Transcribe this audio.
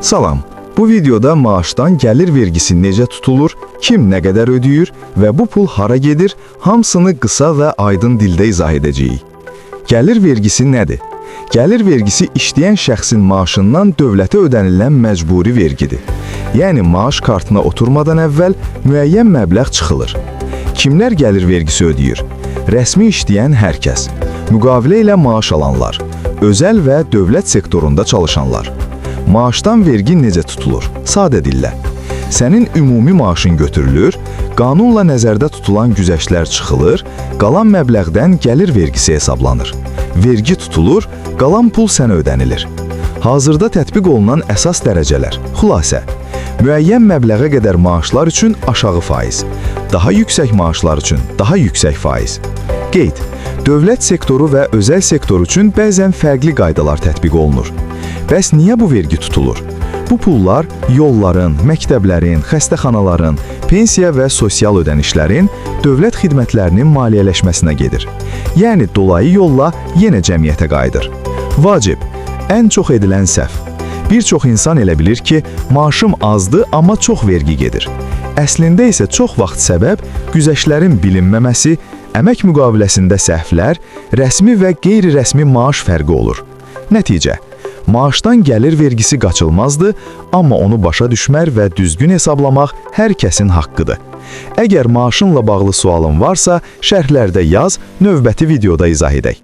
Salam. Bu videoda maaşdan gəlir vergisi necə tutulur, kim nə qədər ödəyir və bu pul hara gedir, hamısını qısa və aydın dildə izah edəcəyik. Gəlir vergisi nədir? Gəlir vergisi işləyən şəxsin maaşından dövlətə ödənilən məcburi vergidir. Yəni maaş kartına oturmadan əvvəl müəyyən məbləğ çıxılır. Kimlər gəlir vergisi ödəyir? Rəsmi işləyən hər kəs, müqavilə ilə maaş alanlar, özəl və dövlət sektorunda çalışanlar. Maaşdan vergi necə tutulur? Sadə dillə. Sənin ümumi maaşın götürülür, qanunla nəzərdə tutulan güzəştlər çıxılır, qalan məbləğdən gəlir vergisi hesablanır. Vergi tutulur, qalan pul sənə ödənilir. Hazırda tətbiq olunan əsas dərəcələr. Xülasə. Müəyyən məbləğə qədər maaşlar üçün aşağı faiz, daha yüksək maaşlar üçün daha yüksək faiz. Qeyd. Dövlət sektoru və özəl sektor üçün bəzən fərqli qaydalar tətbiq olunur. Bəs niyə bu vergi tutulur? Bu pullar yolların, məktəblərin, xəstəxanaların, pensiya və sosial ödənişlərin, dövlət xidmətlərinin maliyyələşməsinə gedir. Yəni dolayı yolla yenə cəmiyyətə qayıdır. Vacib, ən çox edilən səhv. Bir çox insan elə bilir ki, maaşım azdır, amma çox vergi gedir. Əslində isə çox vaxt səbəb güzəştlərin bilinməməsi, əmək müqaviləsində səhvlər, rəsmi və qeyri-rəsmi maaş fərqi olur. Nəticə, maaşdan gəlir vergisi qaçılmazdır, amma onu başa düşmər və düzgün hesablamaq hər kəsin haqqıdır. Əgər maaşınla bağlı sualın varsa, şərhlərdə yaz, növbəti videoda izah edək.